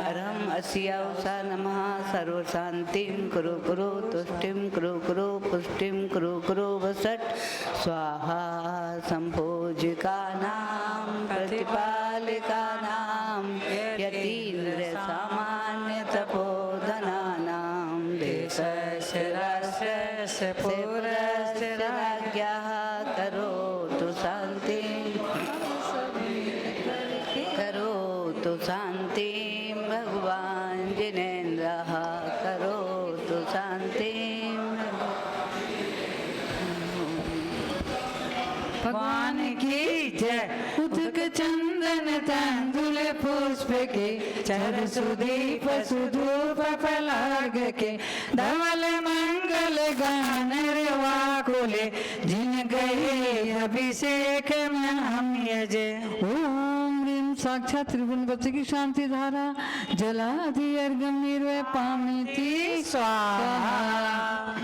अर्हम् अस्यावसा नमः सर्वशान्तिं कुरु कुरु तुष्टिं कुरु कुरु पुष्टिं कुरु कुरु वसट् स्वाहा सम्पूजिकानां प्रतिपालिकानां यतीन्द्रसामान्यतपोधनानां देशस्य राष्ट्रस्य पौरस्य राज्ञः करोतु शान्तिं भगवान् जिनेन्द्रः करोतु शान्तिं। भगवान की जय। उदक चंदन तंदुल पुष्प के चर सुदीप सुधूप पलाग के धवल मंगल गान वाकुले जिन गए अभिषेक में हम यजे। ओम ह्रीं साक्षात त्रिभुवनपति की शांति धारा जलाधि अर्घ्यं निर्वय पामिति स्वाहा।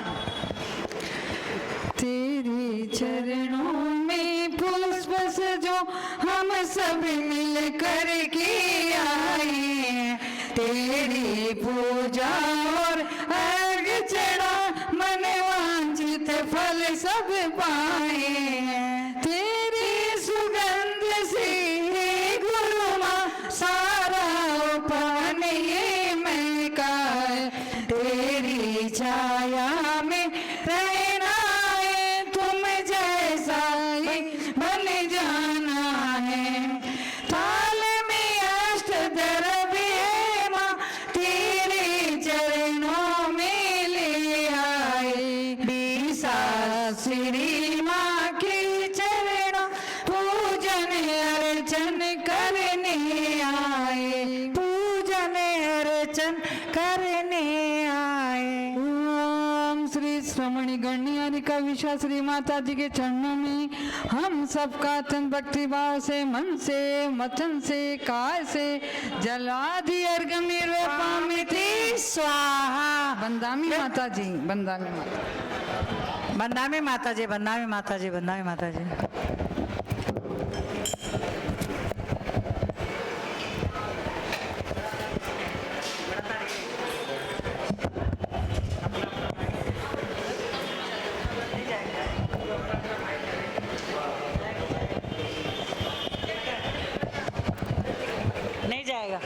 तेरे चरणों में पुष्प सजो हम सब मिल कर के आए, तेरी पूजा और अर्घ चढ़ा मन वांछित फल सब पाए। तेरी सुगंध से गुरु माँ सारा उपवन ये महका, तेरी छाया में रहना तुम जैसा ही बन जाना है। थाल में अष्ट द्रव्य है माँ तेरे चरणों में ले आए। बीसा श्री माँ के चरणों पूजन अर्चन करने आए, पूजन अर्चन करने आए। ओम श्री श्रमणी गणियारिका विश्वा श्री माता जी के चरणों में हम सबका अत्यंत भक्ति भाव से मन से वचन से काय से जलादि अर्घ्य निर्वय पामिति स्वाहा। बंदामी माता जी, बंदामी माता, बंदामी माता जी, बंदामी माता जी, बंदामी माता जी। नहीं जाएगा।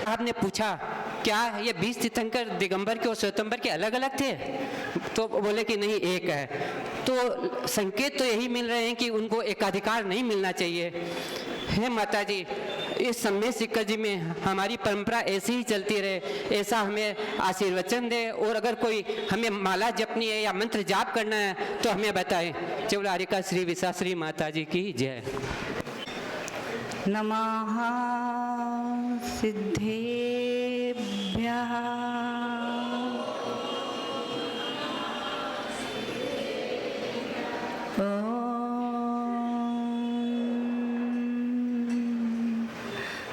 आपने पूछा क्या ये 20 तीर्थंकर दिगंबर के और श्वेतंबर के अलग अलग थे, तो बोले कि नहीं एक है। तो संकेत तो यही मिल रहे हैं कि उनको एकाधिकार नहीं मिलना चाहिए। हे माता जी, इस समय सिक्का जी में हमारी परंपरा ऐसी ही चलती रहे, ऐसा हमें आशीर्वचन दे। और अगर कोई हमें माला जपनी है या मंत्र जाप करना है तो हमें बताएं। चौलारिका श्री विशाश्री माता जी की जय। नमः सिद्धेभ्यः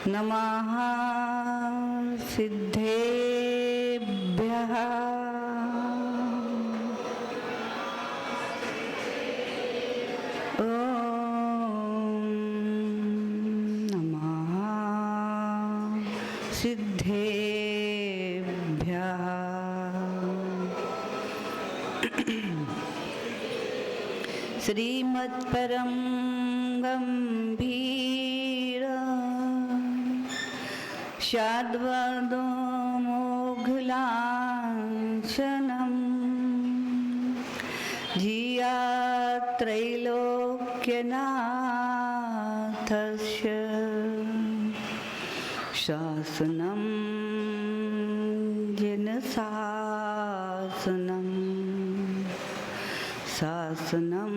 नमः सिद्धेभ्यः सिद्धेभ्यः। श्रीमत्परं गंभीर शाद्वदोमोघलांछनम् धिया त्रैलोक्यनाथस्य शासनं जिनशासनं शासनं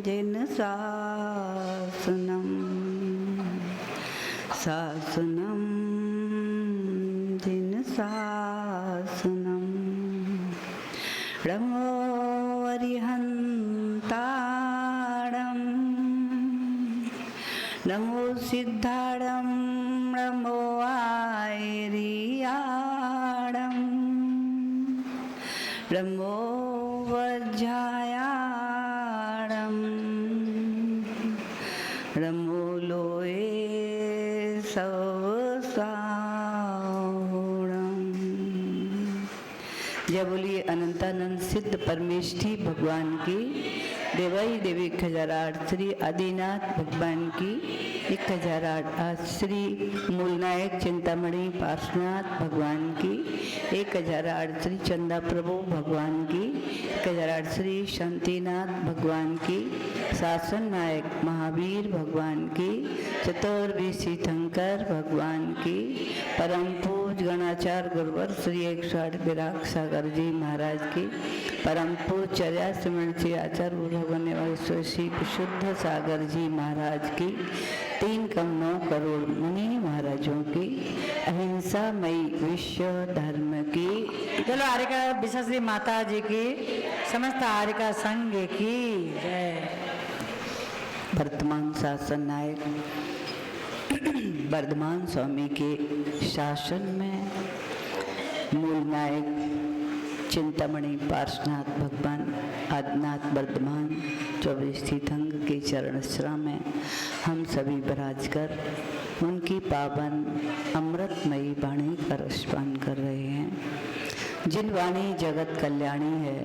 जिनशासनं शासनं शान्ताडं नमो सिद्धाडं नमो आयरियाडं नमो वज्रायाडं नमो लोये सवसाहुणं। जय बोलिए अनंतानंद सिद्ध परमेष्ठी भगवान की, देवाई देवी 1008 श्री आदिनाथ भगवान की 1008 श्री मूलनायक चिंतामणि पार्श्वनाथ भगवान की 1008 श्री चंदा प्रभु भगवान की 1008 श्री शांतिनाथ भगवान की शासन नायक महावीर भगवान की चतुर्वेशी तीर्थंकर भगवान की परम पूज गणाचार्य गुरुवर श्री 108 विराग सागर जी महाराज की परम पूज चर्या सिमरण से आचार्य भगवान श्री शुद्ध सागर जी महाराज की 3,9 करोड़ मुनि महाराजों की अहिंसा मई विश्व धर्म की। चलो आर्यका विश्वश्री माता जी की, समस्त आर्यका संघ की जय। वर्तमान शासन नायक वर्धमान स्वामी के शासन में मूल नायक चिंतामणि पार्श्वनाथ भगवान आदिनाथ वर्धमान 24 तीर्थंकर के चरणश्रा में हम सभी विराज कर उनकी पावन अमृतमयी वाणी का रसपान कर रहे हैं। जिन वाणी जगत कल्याणी है,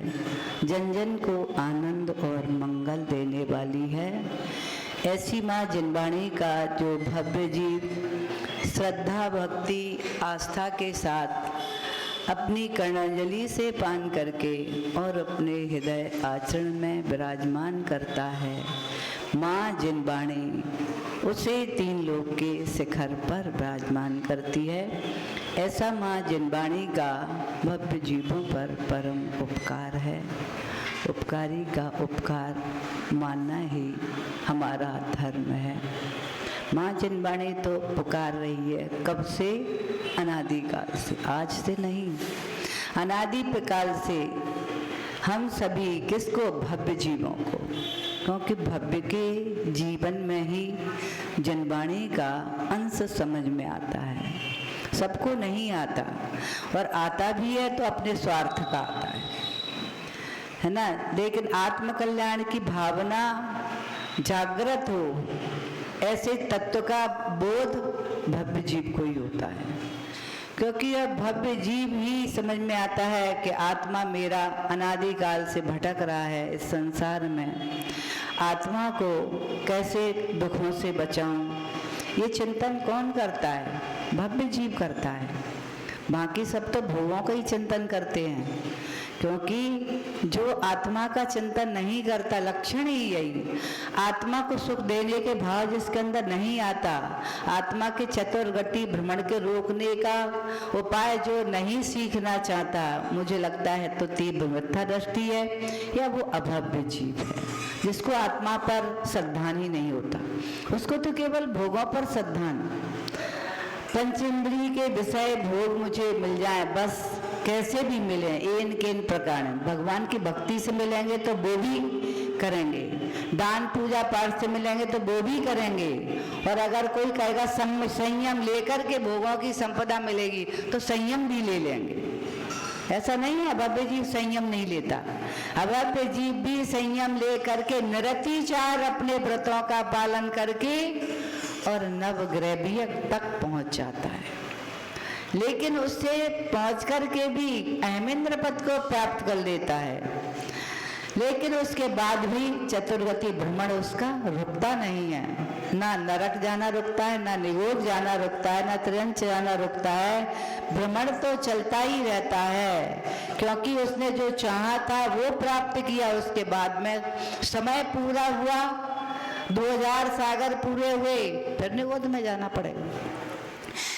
जन जन को आनंद और मंगल देने वाली है, ऐसी माँ जिनवाणी का जो भव्य जीव श्रद्धा भक्ति आस्था के साथ अपनी कर्णांजलि से पान करके और अपने हृदय आचरण में विराजमान करता है, माँ जिनवाणी उसे 3 लोक के शिखर पर विराजमान करती है। ऐसा माँ जिनवाणी का भव्य जीवों पर परम उपकार है। उपकारी का उपकार मानना ही हमारा धर्म है। माँ जिनवाणी तो पुकार रही है कब से? अनादिकाल से, आज से नहीं, अनादि काल से हम सभी किसको? भव्य जीवों को, क्योंकि भव्य के जीवन में ही जिनवाणी का अंश समझ में आता है। सबको नहीं आता, और आता भी है तो अपने स्वार्थ का आता है ना। लेकिन आत्म कल्याण की भावना जागृत हो, ऐसे तत्व का बोध भव्य जीव को ही होता है, क्योंकि यह भव्य जीव ही समझ में आता है कि आत्मा मेरा अनादिकाल से भटक रहा है इस संसार में, आत्मा को कैसे दुखों से बचाऊं, ये चिंतन कौन करता है? भव्य जीव करता है। बाकी सब तो भोगों का ही चिंतन करते हैं, क्योंकि जो आत्मा का चिंतन नहीं करता, लक्षण ही यही, आत्मा को सुख देने के भाव जिसके अंदर नहीं आता, आत्मा के चतुर्गति भ्रमण के रोकने का उपाय जो नहीं सीखना चाहता, मुझे लगता है तो तीव्र मिथ्या दृष्टि है, या वो अभव्य जीव है जिसको आत्मा पर श्रद्धान ही नहीं होता। उसको तो केवल भोगों पर श्रद्धान, पंचेंद्रिय के विषय भोग मुझे मिल जाए बस, कैसे भी मिले, एन केन प्रकार, भगवान की भक्ति से मिलेंगे तो वो भी करेंगे, दान पूजा पाठ से मिलेंगे तो वो भी करेंगे, और अगर कोई कहेगा संयम लेकर के भोगों की संपदा मिलेगी तो संयम भी ले लेंगे। ऐसा नहीं है अभव्य जीव संयम नहीं लेता, अभव्य जीव भी संयम ले करके निरतिचार अपने व्रतों का पालन करके और नवग्रह तक पहुंच जाता है। लेकिन उससे पहुंच कर के भी अहमेंद्र पद को प्राप्त कर लेता है, लेकिन उसके बाद भी चतुर्गति भ्रमण उसका रुकता नहीं है, ना नरक जाना रुकता है, ना निगोज जाना रुकता है, ना त्रियंच जाना रुकता है, भ्रमण तो चलता ही रहता है, क्योंकि उसने जो चाहा था वो प्राप्त किया। उसके बाद में समय पूरा हुआ, 2000 सागर पूरे हुए, फिर निगोज में जाना पड़ेगा।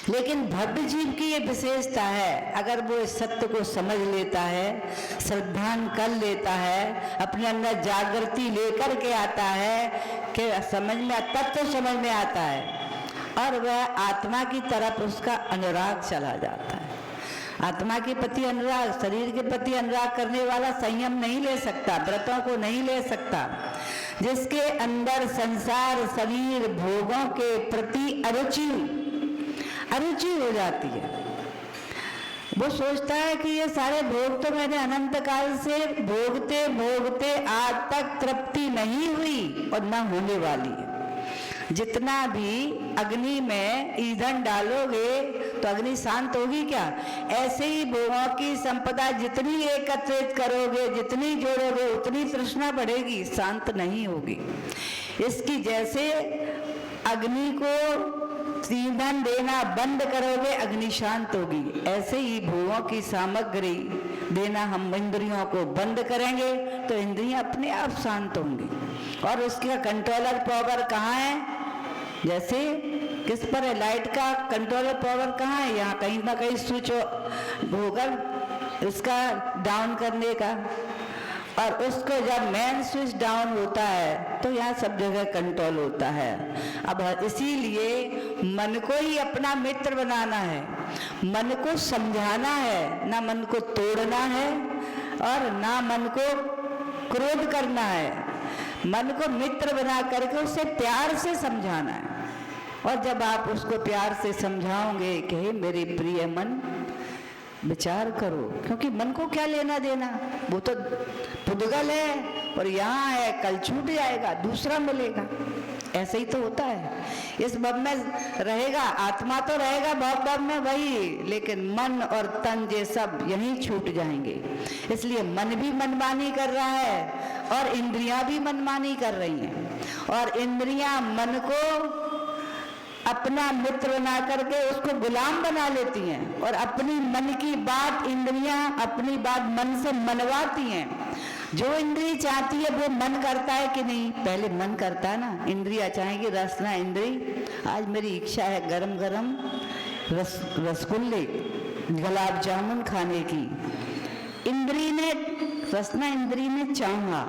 लेकिन भव्य जीव की ये विशेषता है, अगर वो इस सत्य को समझ लेता है, श्रद्धान कर लेता है, अपने अंदर जागृति लेकर के आता है कि समझ में तत्व समझ में आता है, और वह आत्मा की तरफ उसका अनुराग चला जाता है। आत्मा के प्रति अनुराग, शरीर के प्रति अनुराग करने वाला संयम नहीं ले सकता, व्रतों को नहीं ले सकता। जिसके अंदर संसार, शरीर, भोगों के प्रति अरुचि हो जाती है, वो सोचता है कि ये सारे भोग तो मैंने अनंत काल से भोगते भोगते आज तक तृप्ति नहीं हुई और न होने वाली है। जितना भी अग्नि में ईंधन डालोगे तो अग्नि शांत होगी क्या? ऐसे ही भोगों की संपदा जितनी एकत्रित करोगे, जितनी जोड़ोगे, उतनी तृष्णा बढ़ेगी, शांत नहीं होगी। इसकी जैसे अग्नि को ईंधन देना बंद करोगे, अग्नि शांत होगी। ऐसे ही भोगों की सामग्री देना हम इंद्रियों को बंद करेंगे तो इंद्रियां अपने आप शांत होंगी। और उसका कंट्रोलर पावर कहाँ है? जैसे किस पर है? लाइट का कंट्रोलर पावर कहाँ है? यहाँ कहीं ना कहीं स्विच होगा उसका डाउन करने का, और उसको जब मेन स्विच डाउन होता है तो यहाँ सब जगह कंट्रोल होता है। अब इसीलिए मन को ही अपना मित्र बनाना है, मन को समझाना है, ना मन को तोड़ना है और ना मन को क्रोध करना है। मन को मित्र बना करके उसे प्यार से समझाना है। और जब आप उसको प्यार से समझाओगे कि हे मेरे प्रिय मन, विचार करो, क्योंकि मन को क्या लेना देना, वो तो पुद्गल है और यहाँ है, कल छूट जाएगा, दूसरा मिलेगा। ऐसे ही तो होता है। इस भव में रहेगा, आत्मा तो रहेगा भव में वही, लेकिन मन और तन ये सब यहीं छूट जाएंगे। इसलिए मन भी मनमानी कर रहा है और इंद्रियां भी मनमानी कर रही हैं। और इंद्रियां मन को अपना मित्र बना करके उसको गुलाम बना लेती हैं और अपनी मन की बात इंद्रियां अपनी बात मन से मनवाती हैं। जो इंद्रिय चाहती है वो मन करता है कि नहीं? पहले मन करता है ना। इंद्रियां चाहेंगी, रसना इंद्रिय, आज मेरी इच्छा है गरम गरम रसगुल्ले, गुलाब जामुन खाने की। इंद्रिय ने, रसना इंद्रिय ने चाहा,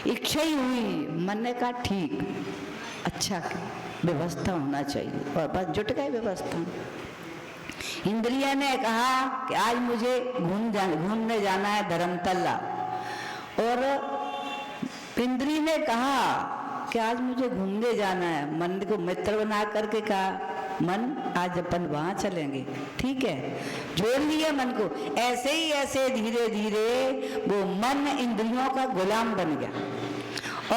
इच्छा ही हुई, मन ने कहा ठीक, अच्छा व्यवस्था होना चाहिए, और बस जुट गए व्यवस्था। इंद्रिया ने कहा कि आज मुझे घूमने जाना है धर्मतला, और इंद्री ने कहा कि आज मुझे घूमने जाना है। मन को मित्र बना करके कहा, मन आज अपन वहां चलेंगे, ठीक है, जोड़ लिया मन को। ऐसे ही ऐसे धीरे धीरे वो मन इंद्रियों का गुलाम बन गया,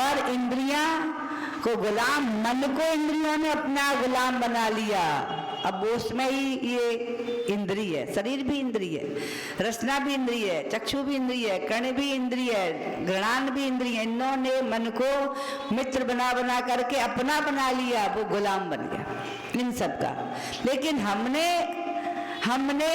और इंद्रियां को गुलाम, मन को इंद्रियों ने अपना गुलाम बना लिया। अब उसमें ही ये इंद्रिय है, शरीर भी इंद्रिय है, रसना भी इंद्रिय है, चक्षु भी इंद्रिय है, कर्ण भी इंद्रिय है, घ्राण भी इंद्रिय है। इन्होंने मन को मित्र बना बना करके अपना बना लिया, वो गुलाम बन गया इन सब का। लेकिन हमने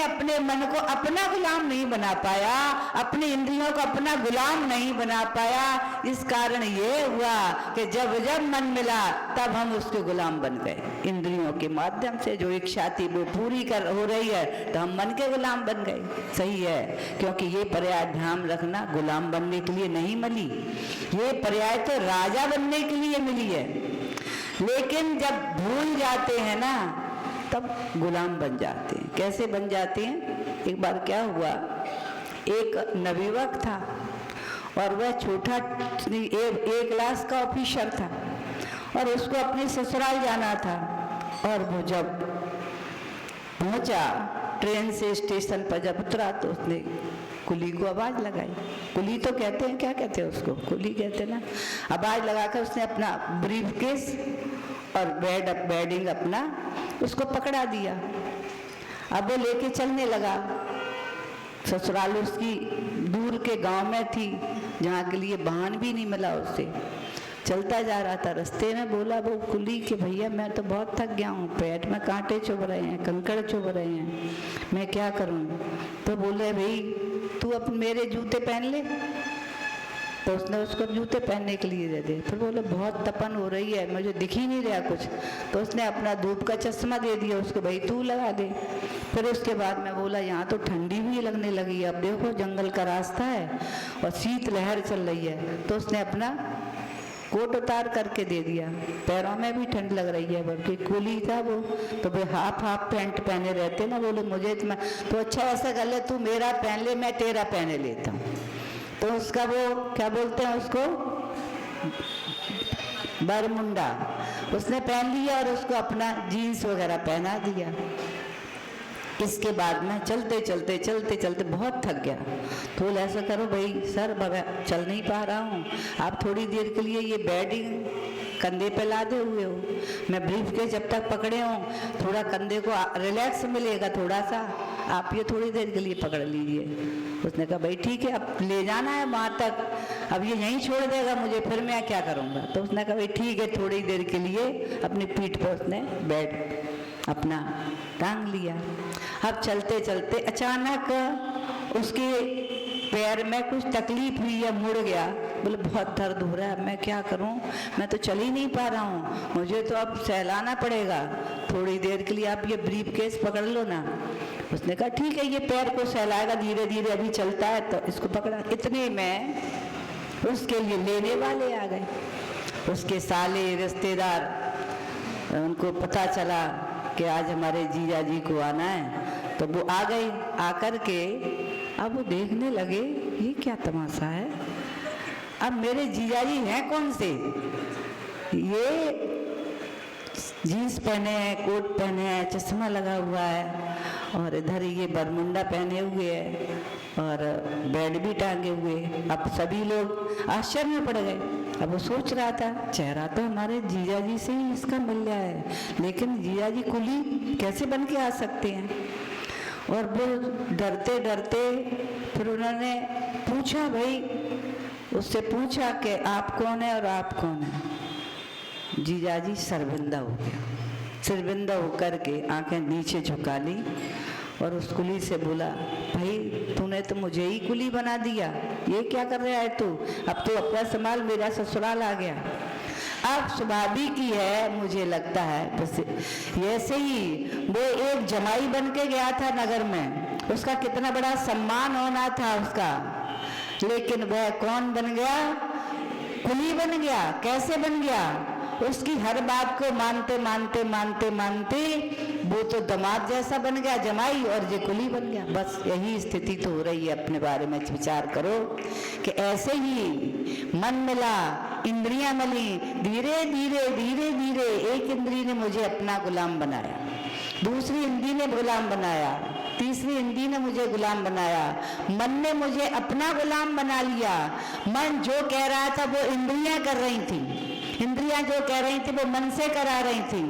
अपने मन को अपना गुलाम नहीं बना पाया, अपनी इंद्रियों को अपना गुलाम नहीं बना पाया। इस कारण ये हुआ कि जब जब मन मिला तब हम उसके गुलाम बन गए। इंद्रियों के माध्यम से जो इच्छा थी वो पूरी हो रही है तो हम मन के गुलाम बन गए। सही है, क्योंकि ये पर्याय ध्यान रखना, गुलाम बनने के लिए नहीं मिली, ये पर्याय तो राजा बनने के लिए मिली है। लेकिन जब भूल जाते हैं ना तब गुलाम बन जाते हैं। कैसे बन जाते हैं? एक बार क्या हुआ, एक नवयुवक था और वह छोटा एक क्लास का ऑफिसर था और उसको अपने ससुराल जाना था। और वो जब पहुंचा ट्रेन से स्टेशन पर, जब उतरा तो उसने कुली को आवाज लगाई। कुली तो कहते हैं, क्या कहते हैं उसको? कुली कहते हैं ना। आवाज लगाकर उसने अपना ब्रीफकेस और बेडिंग अपना उसको पकड़ा दिया। अब वो लेके चलने लगा। ससुराल उसकी दूर के गांव में थी जहाँ के लिए वाहन भी नहीं मिला उसे। चलता जा रहा था, रास्ते में बोला वो कुली कि भैया मैं तो बहुत थक गया हूँ, पेट में कांटे चुभ रहे हैं, कंकड़ चुभ रहे हैं, मैं क्या करूँ? तो बोले भाई तू अपन मेरे जूते पहन ले। तो उसने उसको जूते पहनने के लिए दे दिए। फिर बोले बहुत तपन हो रही है, मुझे दिख ही नहीं रहा कुछ। तो उसने अपना धूप का चश्मा दे दिया उसको, भाई तू लगा दे। फिर उसके बाद में बोला यहाँ तो ठंडी भी लगने लगी है, अब देखो जंगल का रास्ता है और शीत लहर चल रही है। तो उसने अपना कोट उतार करके दे दिया। पैरों में भी ठंड लग रही है, बल्कि कुली था वो, तो वे हाफ पैंट पहने रहते ना। बोले मुझे तो अच्छा ऐसा कर ले, तू मेरा पहन ले, मैं तेरा पहने लेता हूँ। तो उसका वो क्या बोलते हैं उसको, बरमुंडा, उसने पहन लिया और उसको अपना जीन्स वगैरह पहना दिया। इसके बाद में चलते चलते चलते चलते बहुत थक गया। तो बोले ऐसा करो भाई सर, मैं चल नहीं पा रहा हूँ, आप थोड़ी देर के लिए ये बेड कंधे पे लादे हुए हो, मैं ब्रीफ के जब तक पकड़े हूँ थोड़ा कंधे को रिलैक्स मिलेगा थोड़ा सा, आप ये थोड़ी देर के लिए पकड़ लीजिए। उसने कहा भाई ठीक है, अब ले जाना है वहाँ तक, अब ये यहीं छोड़ देगा मुझे, फिर मैं क्या करूँगा। तो उसने कहा भाई ठीक है, थोड़ी देर के लिए अपनी पीठ पर उसने बेड अपना टांग लिया। अब चलते चलते अचानक उसके पैर में कुछ तकलीफ हुई है, मुड़ गया। बोले बहुत दर्द हो रहा है, मैं क्या करूं, मैं तो चल ही नहीं पा रहा हूं, मुझे तो अब सहलाना पड़ेगा, थोड़ी देर के लिए आप ये ब्रीफ केस पकड़ लो ना। उसने कहा ठीक है, ये पैर को सहलाएगा धीरे धीरे, अभी चलता है तो इसको पकड़ा। इतने में उसके लिए लेने वाले आ गए, उसके साले रिश्तेदार, उनको पता चला कि आज हमारे जीजा जी को आना है, तो वो आ गए। आकर के अब वो देखने लगे ये क्या तमाशा है, अब मेरे जीजा जी हैं कौन से, ये जीन्स पहने हैं, कोट पहने हैं, चश्मा लगा हुआ है, और इधर ये बरमुंडा पहने हुए है और बेड भी टांगे हुए। अब सभी लोग आश्चर्य में पड़ गए। अब वो सोच रहा था चेहरा तो हमारे जीजा जी से ही इसका मिल रहा है, लेकिन जीजा जी कुली कैसे बन के आ सकते हैं। और वो डरते डरते फिर उन्होंने पूछा, भाई उससे पूछा कि आप कौन है और आप कौन है। जीजाजी शर्मिंदा हो गया, शर्मिंदा होकर के आंखें नीचे झुका ली और उस कुली से बोला, भाई तूने तो मुझे ही कुली बना दिया, ये क्या कर रहा है तू, अब तो अपना संभाल, मेरा ससुराल आ गया। अब स्वाभाविक ही है, मुझे लगता है बस ऐसे ही वो एक जमाई बन के गया था नगर में, उसका कितना बड़ा सम्मान होना था उसका, लेकिन वह कौन बन गया, कुली बन गया। कैसे बन गया, उसकी हर बात को मानते मानते मानते मानते वो तो दामाद जैसा बन गया जमाई, और ये कुली बन गया। बस यही स्थिति तो हो रही है। अपने बारे में विचार करो कि ऐसे ही मन मिला, इंद्रियां मिली, धीरे धीरे धीरे धीरे एक इंद्री ने मुझे अपना गुलाम बनाया, दूसरी इंद्री ने गुलाम बनाया, तीसरी इंद्री ने मुझे गुलाम बनाया, मन ने मुझे अपना गुलाम बना लिया। मन जो कह रहा था वो इंद्रियां कर रही थी, इंद्रियां जो कह रही थी वो मन से करा रही थी।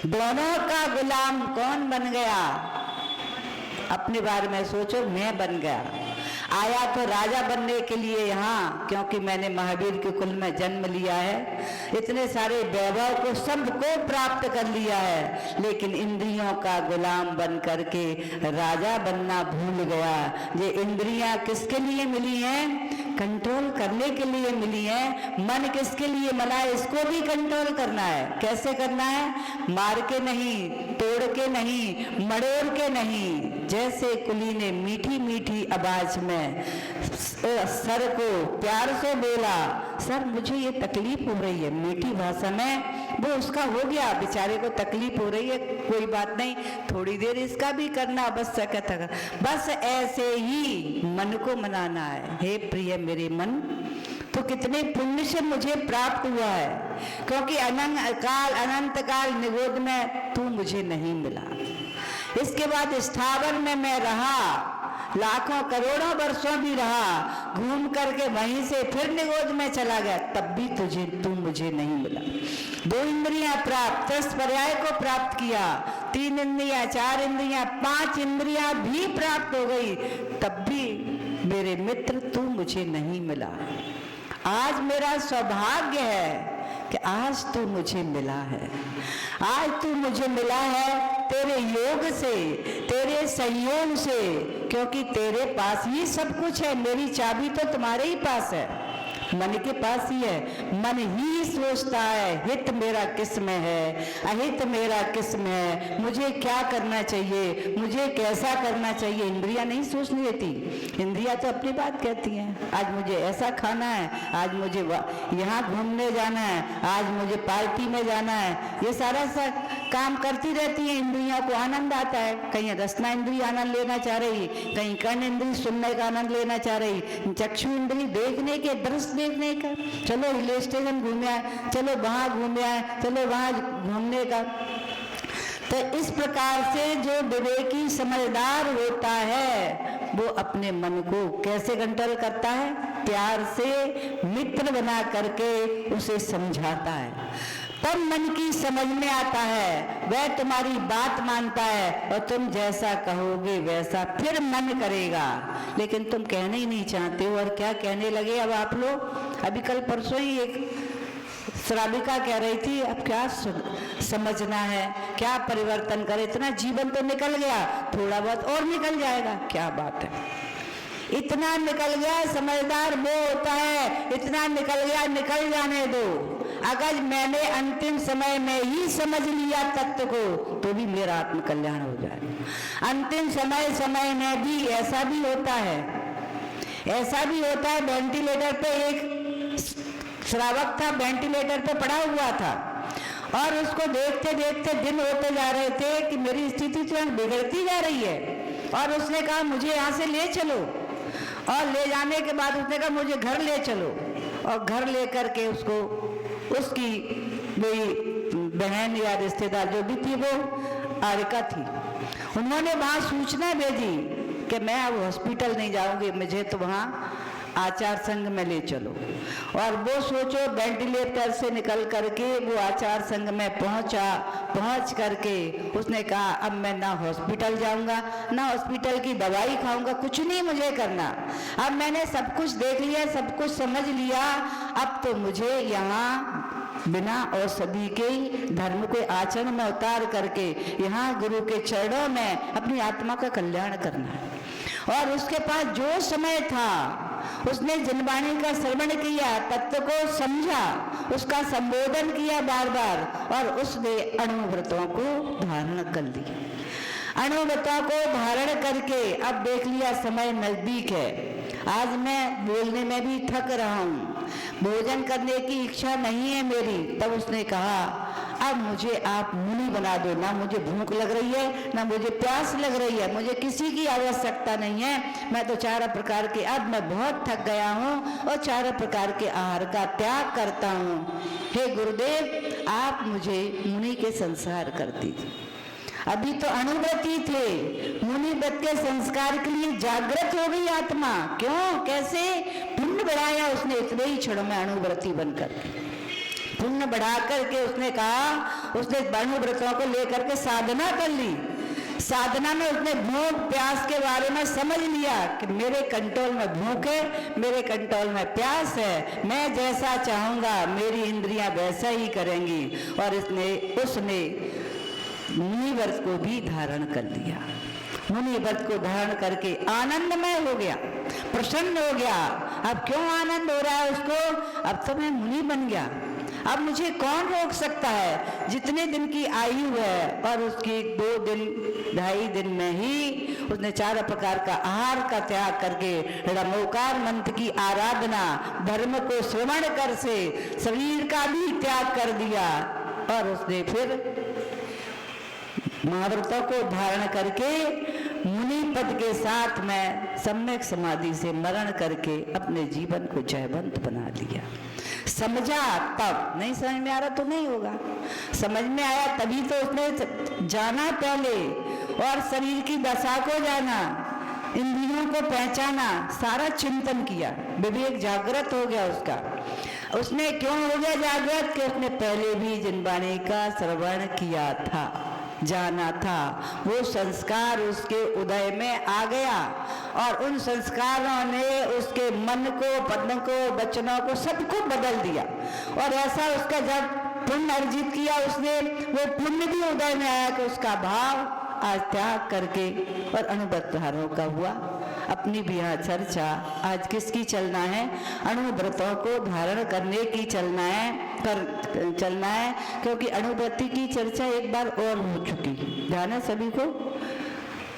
दोनों का गुलाम कौन बन गया, अपने बारे में सोचो। मैं बन गया, आया तो राजा बनने के लिए यहाँ, क्योंकि मैंने महावीर के कुल में जन्म लिया है, इतने सारे वैभव को सबको प्राप्त कर लिया है, लेकिन इंद्रियों का गुलाम बन करके राजा बनना भूल गया। ये इंद्रियां किसके लिए मिली हैं, कंट्रोल करने के लिए मिली है। मन किसके लिए मना है, इसको भी कंट्रोल करना है। कैसे करना है, मार के नहीं, तोड़ के नहीं, मड़ोड़ के नहीं। जैसे कुली ने मीठी मीठी आवाज में सर को प्यार से बोला, सर मुझे ये तकलीफ हो रही है, मीठी भाषा में वो उसका हो गया, बेचारे को तकलीफ हो रही है, कोई बात नहीं, थोड़ी देर इसका भी करना, बस सकत है। बस ऐसे ही मन को मनाना है। हे प्रिय मेरे मन, तो कितने पुण्य से मुझे प्राप्त हुआ है, क्योंकि अनंत काल निगोद में तू मुझे नहीं मिला। इसके बाद स्थावर में मैं रहा, लाखों करोड़ों वर्षों भी रहा, घूम करके वहीं से फिर निगोद में चला गया, तब भी तू मुझे नहीं मिला। 2 इंद्रियां प्राप्त, 10 पर्याय को प्राप्त किया, 3 इंद्रियां, 4 इंद्रियां, 5 इंद्रियां भी प्राप्त हो गई, तब भी मेरे मित्र तू मुझे नहीं मिला। आज मेरा सौभाग्य है कि आज तू मुझे मिला है, आज तू मुझे मिला है तेरे योग से, तेरे संयोग से, क्योंकि तेरे पास ही सब कुछ है। मेरी चाबी तो तुम्हारे ही पास है, मन के पास ही है। मन ही सोचता है हित मेरा किस में है, अहित मेरा किस में है, मुझे क्या करना चाहिए, मुझे कैसा करना चाहिए। इंद्रियां नहीं सोचने देती, इंद्रियां तो अपनी बात कहती हैं। आज मुझे ऐसा खाना है, आज मुझे यहाँ घूमने जाना है, आज मुझे पार्टी में जाना है, ये सारा काम करती रहती है। इंद्रियों को आनंद आता है, कहीं रसना इंद्रिय आनंद लेना चाह रही, कहीं कर्ण इंद्रिय सुनने का आनंद लेना चाह रही, चक्षु इंद्रिय देखने के, दृश्य देखने का, चलो हिल स्टेशन घूमे आए, चलो वहां घूमे आए, चलो वहां घूमने का। तो इस प्रकार से जो विवेकी समझदार होता है वो अपने मन को कैसे कंट्रोल करता है, प्यार से मित्र बना करके उसे समझाता है, तब मन की समझ में आता है, वह तुम्हारी बात मानता है और तुम जैसा कहोगे वैसा फिर मन करेगा। लेकिन तुम कहने ही नहीं चाहते हो, और क्या कहने लगे अब आप लोग। अभी कल परसों ही एक श्राविका कह रही थी, अब क्या समझना है, क्या परिवर्तन करे, इतना जीवन तो निकल गया, थोड़ा बहुत और निकल जाएगा, क्या बात है, इतना निकल गया। समझदार वो होता है, इतना निकल गया, निकल जाने दो। अगर मैंने अंतिम समय में ही समझ लिया तत्व को तो भी मेरा आत्म कल्याण हो जाएगा। अंतिम समय में भी ऐसा भी होता है, ऐसा भी होता है। वेंटिलेटर पे एक श्रावक था, वेंटिलेटर पे पड़ा हुआ था और उसको देखते देखते दिन होते जा रहे थे कि मेरी स्थिति तो बिगड़ती जा रही है, और उसने कहा मुझे यहाँ से ले चलो, और ले जाने के बाद उसने कहा मुझे घर ले चलो, और घर ले करके उसको उसकी मेरी बहन या रिश्तेदार जो भी थी वो आरिका थी, उन्होंने वहाँ सूचना भेजी कि मैं अब हॉस्पिटल नहीं जाऊंगी, मुझे तो वहाँ आचार संघ में ले चलो। और वो सोचो वेंटिलेटर से निकल करके वो आचार संघ में पहुंच करके उसने कहा अब मैं ना हॉस्पिटल जाऊंगा, ना हॉस्पिटल की दवाई खाऊंगा, कुछ नहीं मुझे करना, अब मैंने सब कुछ देख लिया, सब कुछ समझ लिया, अब तो मुझे यहाँ बिना औषधि के धर्म को आचरण में उतार करके यहाँ गुरु के चरणों में अपनी आत्मा का कल्याण करना है। और उसके पास जो समय था उसने जनवाणी का श्रवण किया, तत्व को समझा, उसका संबोधन किया बार बार, और उसने अणुव्रतों को धारण कर लिया। अणुव्रतों को धारण करके अब देख लिया समय नजदीक है, आज मैं बोलने में भी थक रहा हूँ, भोजन करने की इच्छा नहीं है मेरी। तब उसने कहा अब मुझे आप मुनि बना दो, ना मुझे भूख लग रही है, ना मुझे प्यास लग रही है, मुझे किसी की आवश्यकता नहीं है, मैं तो चारों प्रकार के, अब मैं बहुत थक गया हूँ और चारों प्रकार के आहार का त्याग करता हूँ। हे गुरुदेव आप मुझे मुनि के संस्कार कर दीजिए। अभी तो अणुव्रती थे, मुनि व्रत के संस्कार के लिए जागृत हो गई आत्मा। क्यों, कैसे? पुण्य बढ़ाया उसने इतने ही क्षणों में अणुव्रती बनकर, पुण्य बढ़ा करके उसने कहा, उसने अणुव्रतों को लेकर के साधना कर ली। साधना में उसने भूख प्यास के बारे में समझ लिया कि मेरे कंट्रोल में भूख है, मेरे कंट्रोल में प्यास है, मैं जैसा चाहूंगा मेरी इंद्रियां वैसा ही करेंगी। और उसने मुनि व्रत को भी धारण कर लिया। मुनि व्रत को धारण करके आनंदमय हो गया, प्रसन्न हो गया। अब क्यों आनंद हो रहा है उसको? अब तो मैं मुनि बन गया, अब मुझे कौन रोक सकता है? जितने दिन की आयु है, और उसकी 2 दिन 2.5 दिन में ही उसने 4 प्रकार का आहार का त्याग करके रणोकार मंत्र की आराधना, धर्म को श्रवण कर से शरीर का भी त्याग कर दिया। और उसने फिर महाव्रतों को धारण करके मुनि पद के साथ में सम्यक समाधि से मरण करके अपने जीवन को जयवंत बना लिया। समझा तब, नहीं समझ में आ रहा तो नहीं होगा, समझ में आया तभी तो उसने जाना पहले, और शरीर की दशा को जाना, इंद्रियों को पहचाना, सारा चिंतन किया, विवेक जागृत हो गया उसका। उसने क्यों हो गया जागृत? कि उसने पहले भी जिनवाणी का श्रवण किया था, जाना था, वो संस्कार उसके उदय में आ गया, और उन संस्कारों ने उसके मन को, पद को, वचनों को, सबको बदल दिया। और ऐसा उसका जब पुण्य अर्जित किया उसने, वो पुण्य भी उदय में आया कि उसका भाव आज त्याग करके और अनुभवधारों का हुआ। अपनी भी यहाँ चर्चा आज किसकी चलना है? अणुव्रतों को धारण करने की चलना है, क्योंकि अणुव्रति की चर्चा एक बार और हो चुकी। ध्यान है सभी को?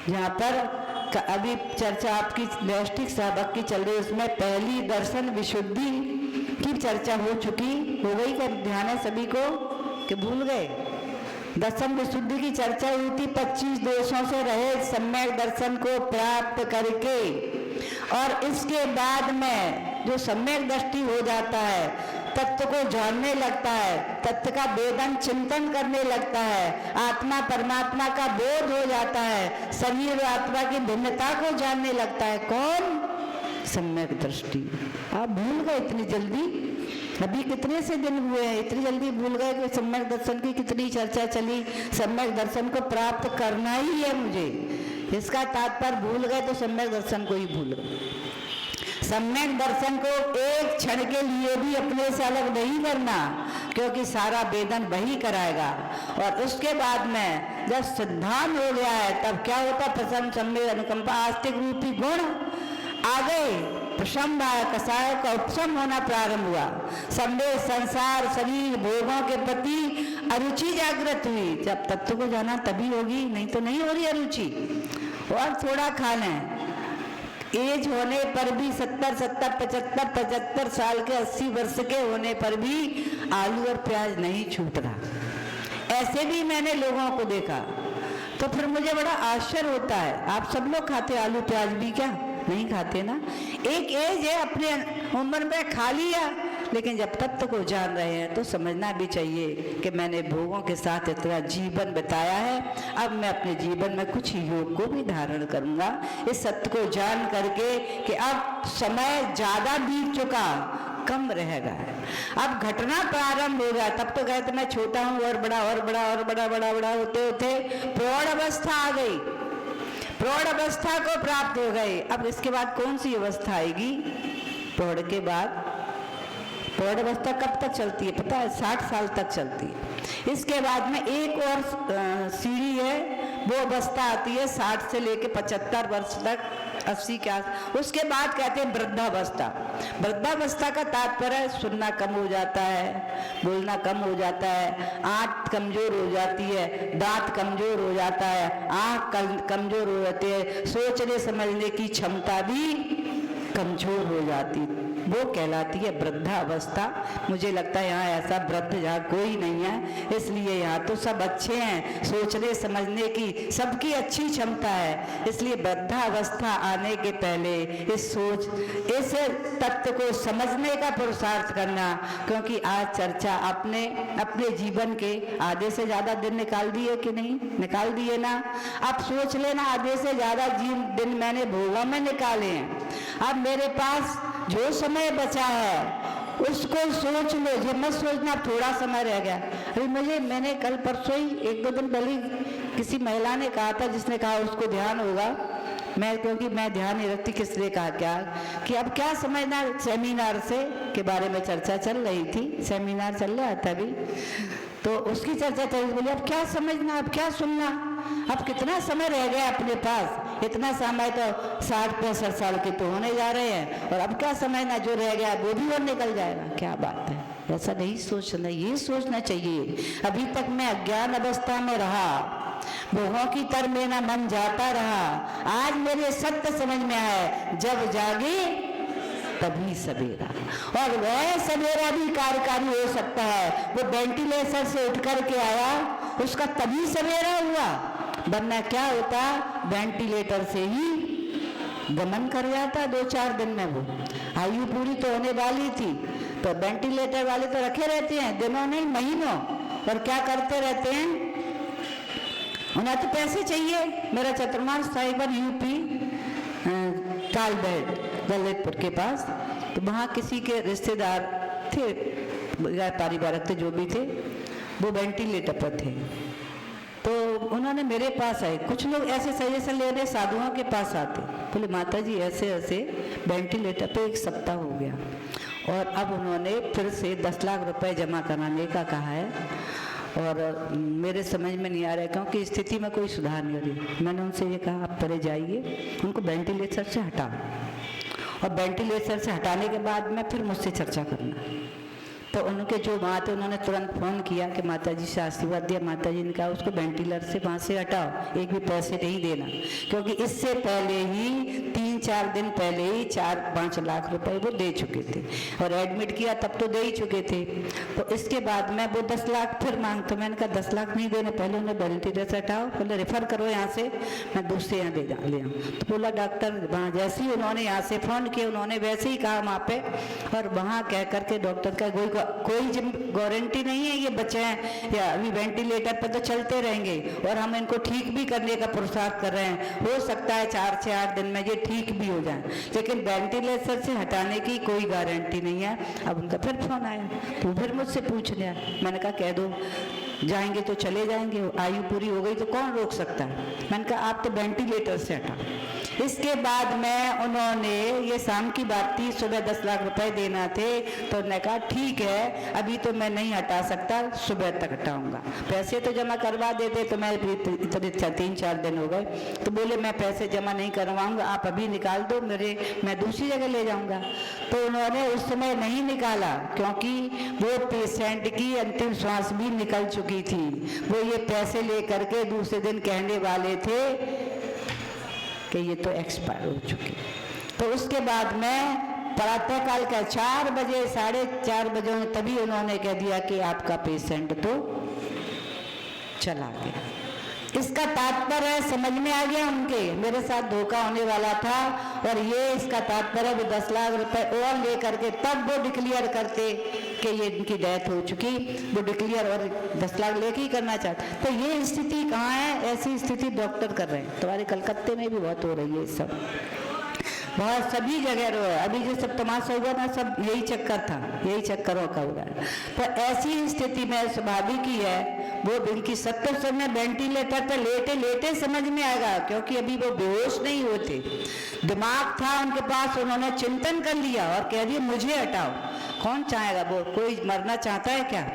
जहाँ पर अभी चर्चा आपकी नैष्ठिक साधक की चल रही, उसमें पहली दर्शन विशुद्धि की चर्चा हो गई क्या? ध्यान है सभी को कि भूल गए? दर्शन विशुद्धि की चर्चा हुई थी। 25 दोषों से रहे सम्यक दर्शन को प्राप्त करके, और इसके बाद में जो सम्यक दृष्टि हो जाता है, तत्व को जानने लगता है, तत्व का वेदन चिंतन करने लगता है, आत्मा परमात्मा का बोध हो जाता है, शरीर और आत्मा की भिन्नता को जानने लगता है। कौन? सम्यक दृष्टि। आप भूल गए इतनी जल्दी? अभी कितने से दिन हुए हैं, इतनी जल्दी भूल गए कि सम्यक दर्शन की कितनी चर्चा चली। सम्यक दर्शन को प्राप्त करना ही है मुझे, इसका तात्पर्य भूल गए तो सम्यक दर्शन को ही भूल गए। सम्यक दर्शन को एक क्षण के लिए भी अपने से अलग नहीं करना, क्योंकि सारा वेदन वही कराएगा। और उसके बाद में जब सिद्धांत हो गया है, तब क्या होता? प्रसन्न सम्यक अनुकंपा आस्तिक रूपी गुण आ गए, प्रशम कसाय का उपशम होना प्रारंभ हुआ। सम्यक संसार शरीर भोगों के प्रति अरुचि जागृत हुई। जब तत्व को जाना तभी होगी, नहीं तो नहीं हो रही अरुचि। और थोड़ा खा लें, एज होने पर भी 70, 75 साल के 80 वर्ष के होने पर भी आलू और प्याज नहीं छूट रहा। ऐसे भी मैंने लोगों को देखा, तो फिर मुझे बड़ा आश्चर्य होता है। आप सब लोग खाते आलू प्याज भी? क्या नहीं खाते ना? एक एज है, अपने उम्र में खा लिया, लेकिन जब तत्व को जान रहे हैं तो समझना भी चाहिए कि मैंने भोगों के साथ इतना जीवन बिताया है, अब मैं अपने जीवन में कुछ योग को भी धारण करूंगा, इस सत्य को जान करके कि अब समय ज्यादा बीत चुका, कम रहेगा। अब घटना प्रारंभ हो गया। तब तो कहते मैं छोटा हूं, और बड़ा और बड़ा और बड़ा बड़ा बड़ा होते होते प्रौढ़ अवस्था आ गई, प्रौढ़ अवस्था को प्राप्त हो गए। अब इसके बाद कौन सी अवस्था आएगी? प्रौढ़ के बाद प्रौढ़ अवस्था कब तक चलती है पता है? 60 साल तक चलती है। इसके बाद में एक और सीढ़ी है, वो अवस्था आती है 60 से लेके 75 वर्ष तक, 80 के आस। उसके बाद कहते हैं वृद्धावस्था। वृद्धावस्था का तात्पर्य सुनना कम हो जाता है, बोलना कम हो जाता है, आंख कमजोर हो जाती है, दांत कमजोर हो जाता है, आंख कमजोर हो जाती है, सोचने समझने की क्षमता भी कमजोर हो जाती, वो कहलाती है वृद्धावस्था। मुझे लगता है यहाँ ऐसा वृद्ध यहाँ कोई नहीं है, इसलिए यहाँ तो सब अच्छे हैं, सोचने समझने की सबकी अच्छी क्षमता है। इसलिए वृद्धावस्था आने के पहले इस तत्व को समझने का पुरुषार्थ करना, क्योंकि आज चर्चा अपने जीवन के आधे से ज्यादा दिन निकाल दिए कि नहीं? निकाल दिए ना? अब सोच लेना, आधे से ज्यादा दिन मैंने भोगों में निकाले हैं। अब मेरे पास जो समय बचा है उसको सोच लो, जो मत सोचना थोड़ा समय रह गया। अभी मैंने कल परसों ही 1-2 दिन पहले किसी महिला ने कहा था, जिसने कहा उसको ध्यान होगा, क्योंकि मैं ध्यान नहीं रखती, किसने कहा क्या कि अब क्या समझना सेमिनार से के बारे में चर्चा चल रही थी, सेमिनार चल रहा था अभी, तो उसकी चर्चा चल रही। बोली अब क्या समझना, अब क्या सुनना, अब कितना समय रह गया अपने पास? इतना समय तो 60-65 साल के तो होने जा रहे हैं, और अब क्या समझना, जो रह गया वो भी और निकल जाएगा। क्या बात है, ऐसा नहीं सोचना, ये सोचना चाहिए अभी तक मैं अज्ञान अवस्था में रहा, भोगों की तर मेरा मन जाता रहा, आज मेरे सत्य समझ में आया, जब जागे तभी सवेरा। और वह सवेरा भी कार्यकारी हो सकता है। वो वेंटिलेटर से उठ करके आया, उसका तभी सवेरा हुआ, वरना क्या होता, वेंटिलेटर से ही गमन कर जाता 2-4 दिन में। वो आयु पूरी तो होने वाली थी, तो वेंटिलेटर वाले तो रखे रहते हैं दिनों नहीं महीनों, और क्या करते रहते हैं, उन्हें तो पैसे चाहिए। मेरा चतुर्मास था एक बार यूपी कालबेट ललितपुर के पास, तो वहाँ किसी के रिश्तेदार थे, पारिवारिक थे, जो भी थे, वो वेंटिलेटर पर थे। तो उन्होंने मेरे पास आए, कुछ लोग ऐसे सजेशन लेने साधुओं के पास आते, बोले माता जी ऐसे ऐसे वेंटिलेटर पे 1 सप्ताह हो गया, और अब उन्होंने फिर से 10 लाख रुपए जमा कराने का कहा है, और मेरे समझ में नहीं आ रहा है क्योंकि स्थिति में कोई सुधार नहीं हो रही। मैंने उनसे ये कहा आप परे जाइए, उनको वेंटिलेटर से हटाओ और वेंटिलेटर से हटाने के बाद में फिर मुझसे चर्चा करना। तो उनके जो माँ थे उन्होंने तुरंत फ़ोन किया कि माता जी से आशीर्वाद दिया। माता जी ने कहा उसको वेंटिलेटर से वहाँ से हटाओ, एक भी पैसे नहीं देना, क्योंकि इससे पहले ही 3-4 दिन पहले ही 4-5 लाख रुपए वो दे चुके थे और एडमिट किया तब तो दे ही चुके थे। तो इसके बाद में वो 10 लाख फिर मांग, तो मैंने कहा 10 लाख नहीं देने, पहले उन्हें वेंटिलेटर से हटाओ, पहले रेफर करो यहाँ से, मैं दूसरे यहाँ ले आऊँ। तो बोला डॉक्टर वहाँ जैसे ही उन्होंने यहाँ से फ़ोन किया उन्होंने वैसे ही कहा वहाँ पे, और वहाँ कह करके डॉक्टर का कोई गारंटी नहीं है ये बच्चे हैं या अभी वेंटिलेटर पर तो चलते रहेंगे और हम इनको ठीक भी करने का पुरुषार्थ कर रहे हैं, हो सकता है 4 से 8 दिन में ये ठीक भी हो जाए, लेकिन वेंटिलेटर से हटाने की कोई गारंटी नहीं है। अब उनका फिर फोन आया तो फिर मुझसे पूछ लिया, मैंने कहा कह दो जाएंगे तो चले जाएंगे, आयु पूरी हो गई तो कौन रोक सकता है। मैंने कहा आप तो वेंटिलेटर से हटाओ। इसके बाद में उन्होंने, ये शाम की बात थी, सुबह 10 लाख रुपए देना थे, तो उन्होंने कहा ठीक है अभी तो मैं नहीं हटा सकता, सुबह तक हटाऊंगा, पैसे तो जमा करवा देते, तो मैं इतने 3-4 दिन हो गए, तो बोले मैं पैसे जमा नहीं करवाऊंगा, आप अभी निकाल दो मैं दूसरी जगह ले जाऊंगा। तो उन्होंने उस समय नहीं निकाला क्योंकि वो पेशेंट की अंतिम श्वास भी निकल चुकी थी। वो ये पैसे ले करके दूसरे दिन कहने वाले थे कि ये तो एक्सपायर हो चुके। तो उसके बाद में प्रातःकाल का 4 बजे 4:30 बजे तभी उन्होंने कह दिया कि आपका पेशेंट तो चला गया। इसका तात्पर्य समझ में आ गया, उनके मेरे साथ धोखा होने वाला था, और ये इसका तात्पर्य वो 10 लाख रुपए और ले करके तब वो डिक्लेयर करते कि ये इनकी डेथ हो चुकी, वो डिक्लेयर और 10 लाख लेके ही करना चाहते। तो ये स्थिति कहाँ है? ऐसी स्थिति डॉक्टर कर रहे हैं। तुम्हारे कलकत्ते में भी बहुत हो रही है, सब बहुत सभी जगह रो है। अभी जो सब तमाशा हुआ ना, सब यही चक्कर था, यही चक्करों का हुआ है। तो ऐसी स्थिति में स्वाभाविक ही है वो इनकी 70 समय वेंटिलेटर पर लेटे लेटे समझ में आएगा, क्योंकि अभी वो बेहोश नहीं होते, दिमाग था उनके पास, उन्होंने चिंतन कर लिया और कह दिया मुझे हटाओ। कौन चाहेगा? वो कोई मरना चाहता है क्या?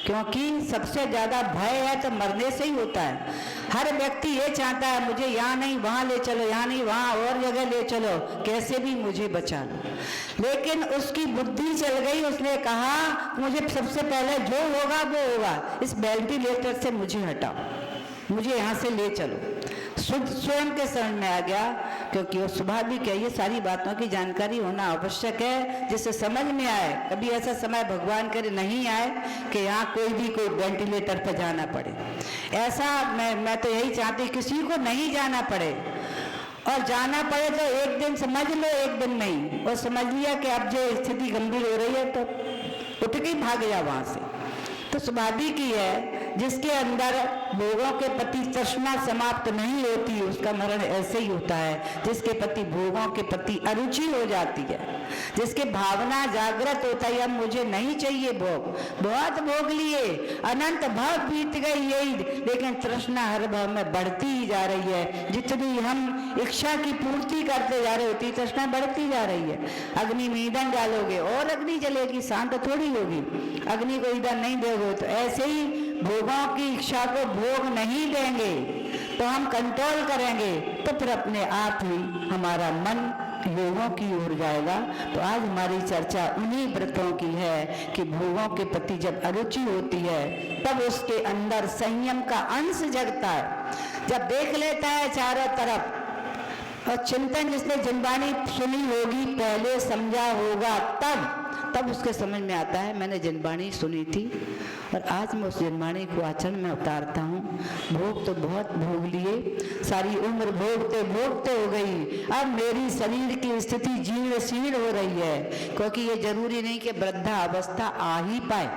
क्योंकि सबसे ज्यादा भय है तो मरने से ही होता है। हर व्यक्ति ये चाहता है मुझे यहाँ नहीं वहाँ ले चलो, यहाँ नहीं वहाँ और जगह ले चलो, कैसे भी मुझे बचा लो। लेकिन उसकी बुद्धि चल गई, उसने कहा मुझे सबसे पहले जो होगा वो होगा, इस वेंटिलेटर से मुझे हटाओ, मुझे यहाँ से ले चलो। स्वयं के समझ में आ गया, क्योंकि वो स्वाभाविक है, ये सारी बातों की जानकारी होना आवश्यक है जिससे समझ में आए। कभी ऐसा समय भगवान करे नहीं आए कि यहाँ कोई वेंटिलेटर पर जाना पड़े। ऐसा मैं तो यही चाहती, किसी को नहीं जाना पड़े, और जाना पड़े तो एक दिन समझ लो, एक दिन नहीं, और समझ लिया कि अब जो स्थिति गंभीर हो रही है तो उठ के भाग जा वहां से। तो स्वाभाविक ही है, जिसके अंदर भोगों के प्रति तृष्णा समाप्त नहीं होती उसका मरण ऐसे ही होता है। जिसके प्रति भोगों के प्रति अरुचि हो जाती है, जिसके भावना जागृत होता है अब मुझे नहीं चाहिए भोग, बहुत भोग लिए, अनंत भाव बीत गई यही, लेकिन तृष्णा हर भाव में बढ़ती ही जा रही है। जितनी हम इच्छा की पूर्ति करते जा रहे होती तृष्णा बढ़ती जा रही है। अग्नि में ईंधन डालोगे और अग्नि जलेगी, शांत थोड़ी होगी। अग्नि को ईंधन नहीं दोगे तो ऐसे ही भोगों की इच्छा को भोग नहीं देंगे, तो हम कंट्रोल करेंगे तो फिर अपने आप ही हमारा मन योगों की ओर जाएगा। तो आज हमारी चर्चा उन्हीं व्रतों की है कि भोगों के प्रति जब अरुचि होती है तब उसके अंदर संयम का अंश जगता है। जब देख लेता है चारों तरफ, और चिंतन जिसने जिनवाणी सुनी होगी, पहले समझा होगा, तब उसके समझ में आता है मैंने जिनवाणी सुनी थी और आज मैं उस जिनवाणी को आचरण में उतारता हूँ। भोग तो बहुत भोग लिए, सारी उम्र भोगते भोगते हो गई, अब मेरी शरीर की स्थिति जीर्ण शीर्ण हो रही है। क्योंकि ये जरूरी नहीं कि वृद्धा अवस्था आ ही पाए,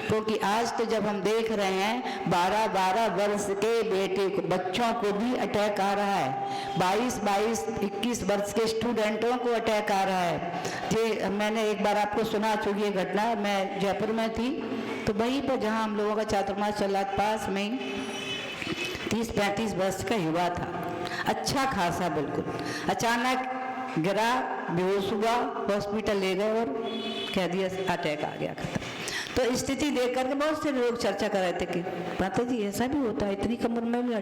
क्योंकि आज तो जब हम देख रहे हैं 12-12 वर्ष के बेटे को, बच्चों को भी अटैक आ रहा है, 22-21 वर्ष के स्टूडेंटों को अटैक आ रहा है। ये मैंने एक बार आपको सुना चुकी है घटना, मैं जयपुर में थी तो वहीं पर जहाँ हम लोगों का चातुर्मास चल रहा, पास में 30-35 वर्ष का युवा था, अच्छा खासा बिल्कुल, अचानक गिरा, बेहोश हुआ, हॉस्पिटल ले गए और कह दिया अटैक आ गया, खत्म। तो स्थिति देख करके बहुत से लोग चर्चा कर रहे थे कि माता जी ऐसा भी होता है, इतनी कम उम्र में भी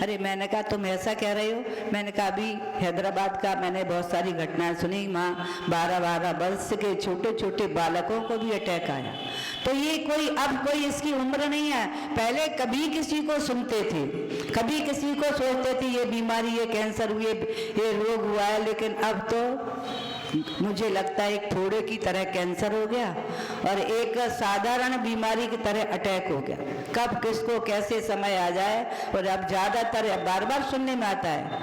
अरे मैंने कहा तुम ऐसा कह रहे हो, मैंने कहा अभी हैदराबाद का मैंने बहुत सारी घटनाएं सुनी, वहाँ 12-12 वर्ष के छोटे छोटे बालकों को भी अटैक आया। तो ये कोई अब कोई इसकी उम्र नहीं है, पहले कभी किसी को सुनते थे, कभी किसी को सोचते थे ये बीमारी, ये कैंसर हुए, ये रोग हुआ है, लेकिन अब तो मुझे लगता है एक थोड़े की तरह कैंसर हो गया और एक साधारण बीमारी की तरह अटैक हो गया। कब किसको कैसे समय आ जाए, और अब ज़्यादातर बार बार सुनने में आता है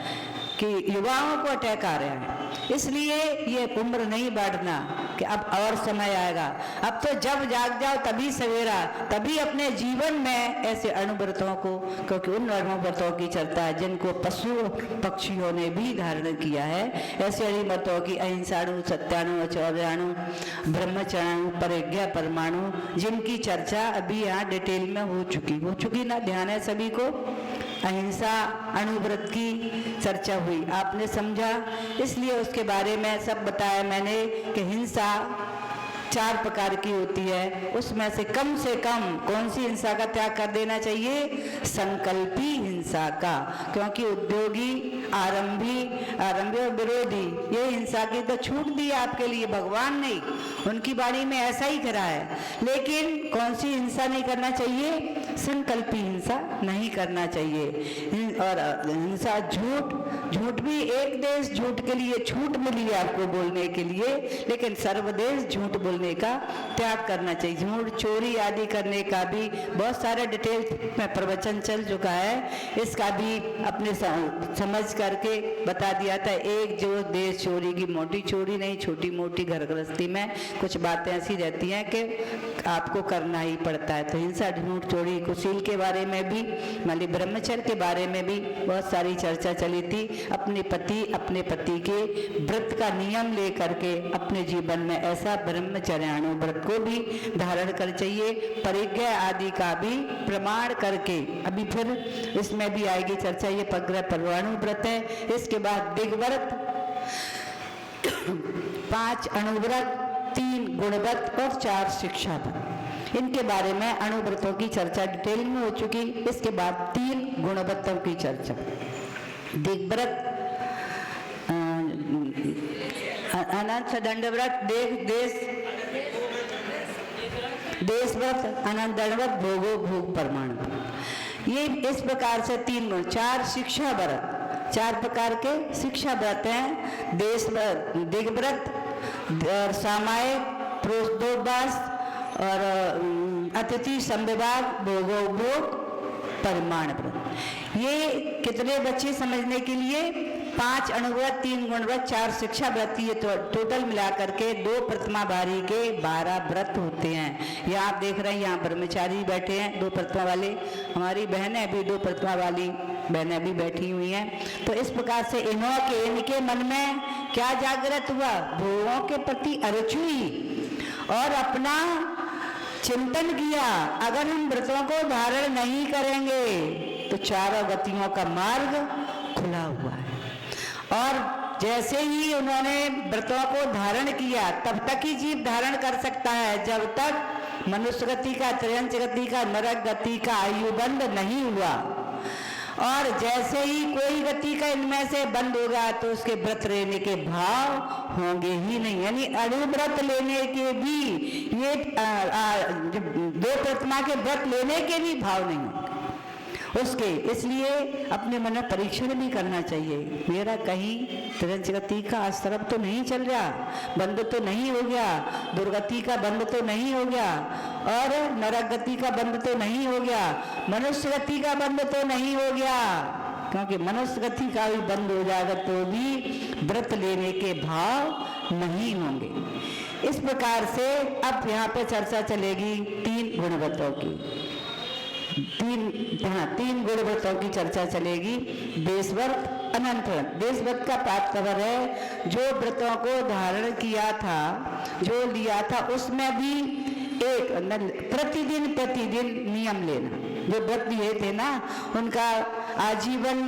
कि युवाओं को अटैक आ रहे हैं। इसलिए ये उम्र नहीं बढ़ना कि अब और समय आएगा, अब तो जब जाग जाओ तभी सवेरा, तभी अपने जीवन में ऐसे अणुव्रतों को, क्योंकि उन अणुव्रतों की चर्चा है जिनको पशु पक्षियों ने भी धारण किया है, ऐसे अणुव्रतों की अहिंसाणु, सत्याणु, अचौर्याणु, ब्रह्मचर्याणु, परिज्ञा, परमाणु, जिनकी चर्चा अभी यहाँ डिटेल में हो चुकी ना, ध्यान है सभी को। अहिंसा अणुव्रत की चर्चा हुई, आपने समझा, इसलिए उसके बारे में सब बताया मैंने कि हिंसा 4 प्रकार की होती है, उसमें से कम कौन सी हिंसा का त्याग कर देना चाहिए? संकल्पी हिंसा का, क्योंकि उद्योगी, आरंभी और विरोधी, ये हिंसा की तो छूट दी आपके लिए भगवान ने, उनकी वाणी में ऐसा ही करा है। लेकिन कौन सी हिंसा नहीं करना चाहिए? संकल्पी हिंसा नहीं करना चाहिए। और हिंसा, झूठ भी एक देश झूठ के लिए छूट मिली है आपको बोलने के लिए, लेकिन सर्वदेश झूठ बोलने का त्याग करना चाहिए। झूठ, चोरी आदि करने का भी बहुत सारा डिटेल में प्रवचन चल चुका है, इसका भी अपने समझ करके बता दिया था। एक जो देश चोरी की, मोटी चोरी नहीं, छोटी मोटी घर गृहस्थी में कुछ बातें ऐसी रहती हैं कि आपको करना ही पड़ता है। तो हिंसा, झूठ, चोरी, कुशील के बारे में भी, माली ब्रह्मचर्य के बारे में भी बहुत सारी चर्चा चली थी। अपने पति के व्रत का नियम लेकर के अपने जीवन में ऐसा ब्रह्मचर्याणु व्रत को भी धारण कर चाहिए। परिज्ञा आदि का भी प्रमाण करके, अभी फिर इसमें भी आएगी चर्चा, ये परिज्ञा परमाणु व्रत है। इसके बाद दिग्व्रत, 5 अणुव्रत, 3 गुणव्रत और 4 शिक्षा व्रत, इनके बारे में अणुव्रतों की चर्चा डिटेल में हो चुकी। इसके बाद 3 गुणव्रतों की चर्चा, दिग्व्रत, अनंत दंडव्रत, देशव्रत, अनंत दंडव्रत, भोगो भोग परमाणु, ये इस प्रकार से 3 गुण। 4 शिक्षा व्रत, 4 प्रकार के शिक्षा व्रत हैं, देशव्रत, दिग्व्रत और सामायिक, प्रोद्योगवास और अतिथि संविभाग, भोगो भोग परमाण व्रत। ये कितने बच्चे समझने के लिए? 5 अणुव्रत, 3 गुणव्रत, 4 शिक्षा व्रत, ये तो टोटल मिलाकर के 2 प्रतिमा भारी के 12 व्रत होते हैं। यहाँ आप देख रहे हैं, यहाँ ब्रह्मचारी बैठे हैं 2 प्रतिमा वाले, हमारी बहनें भी 2 प्रतिमा वाली बहनें भी बैठी हुई हैं। तो इस प्रकार से इनके मन में क्या जागृत हुआ? भोगों के प्रति अरुचि हुई और अपना चिंतन किया। अगर हम व्रतों को धारण नहीं करेंगे तो चारों गतियों का मार्ग खुला हुआ है। और जैसे ही उन्होंने व्रतों को धारण किया, तब तक ही जीव धारण कर सकता है, जब तक मनुष्य गति का, त्रयंच गति का, नरक गति का आयुबंध नहीं हुआ। और जैसे ही कोई गति का इनमें से बंद होगा तो उसके व्रत लेने के भाव होंगे ही नहीं। यानी अणुव्रत लेने के भी, ये 2 प्रतिमा के व्रत लेने के भी भाव नहीं होंगे उसके। इसलिए अपने मन में परीक्षण भी करना चाहिए, मेरा कहीं त्रयंच गति का आश्रम तो नहीं चल रहा, बंद तो नहीं हो गया, दुर्गति का बंद तो नहीं हो गया, और नरक गति का बंद तो नहीं हो गया, मनुष्य गति का बंद तो नहीं हो गया। क्योंकि मनुष्य गति का भी बंद हो जाएगा तो भी व्रत लेने के भाव नहीं होंगे। इस प्रकार से अब यहाँ पे चर्चा चलेगी 3 गुणव्रतों की। 3 गुणव्रतों की चर्चा चलेगी। देशव्रत, अनंत व्रत। देशव्रत का तात्पर्य है जो व्रतों को धारण किया था, जो लिया था, उसमें भी एक प्रतिदिन नियम लेना। जो व्रत लिए थे ना, उनका आजीवन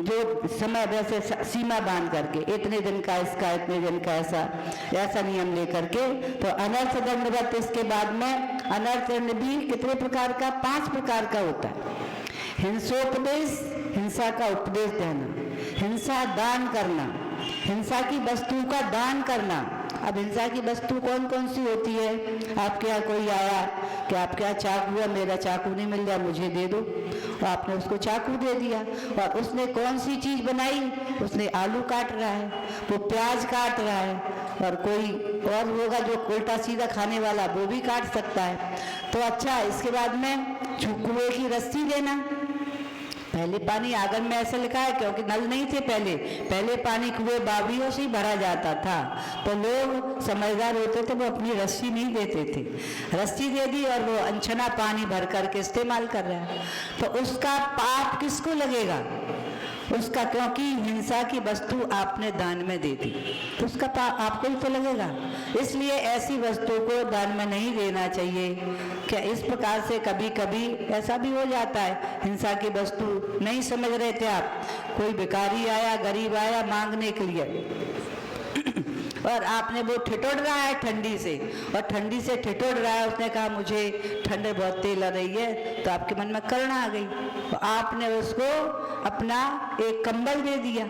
जो समय वैसे सीमा बांध करके, इतने दिन का इसका, इतने दिन का ऐसा नियम लेकर के, तो अनर्थ दंड व्रत इसके बाद में अनर्थ दंड भी कितने प्रकार का, 5 प्रकार का होता है। हिंसोपदेश, हिंसा का उपदेश देना, हिंसा दान करना, हिंसा की वस्तु का दान करना। अब हिंसा की वस्तु कौन कौन सी होती है? आपके यहाँ कोई आया कि आपके यहाँ चाकू है, मेरा चाकू नहीं मिल रहा, मुझे दे दो, और आपने उसको चाकू दे दिया। और उसने कौन सी चीज बनाई? उसने आलू काट रहा है, वो प्याज काट रहा है, और कोई और होगा जो उल्टा सीधा खाने वाला, वो भी काट सकता है। तो अच्छा, इसके बाद में कुएं की रस्सी देना। पहले पानी आंगन में ऐसा लिखा है क्योंकि नल नहीं थे पहले पानी कुएं बावियों से ही भरा जाता था, तो लोग समझदार होते थे, वो अपनी रस्सी नहीं देते थे। रस्सी दे दी और वो अनछना पानी भर करके इस्तेमाल कर रहा है, तो उसका पाप किसको लगेगा? उसका, क्योंकि हिंसा की वस्तु आपने दान में दे दी, तो उसका पाप आपको ही तो लगेगा। इसलिए ऐसी वस्तु को दान में नहीं देना चाहिए। क्या इस प्रकार से कभी कभी ऐसा भी हो जाता है, हिंसा की वस्तु नहीं समझ रहे थे आप, कोई भिखारी आया, गरीब आया मांगने के लिए, और आपने वो ठिठुर रहा है ठंडी से, और ठंडी से ठिठुर रहा है, उसने कहा मुझे ठंड बहुत तेल आ रही है, तो आपके मन में करुणा आ गई, तो आपने उसको अपना एक कंबल दे दिया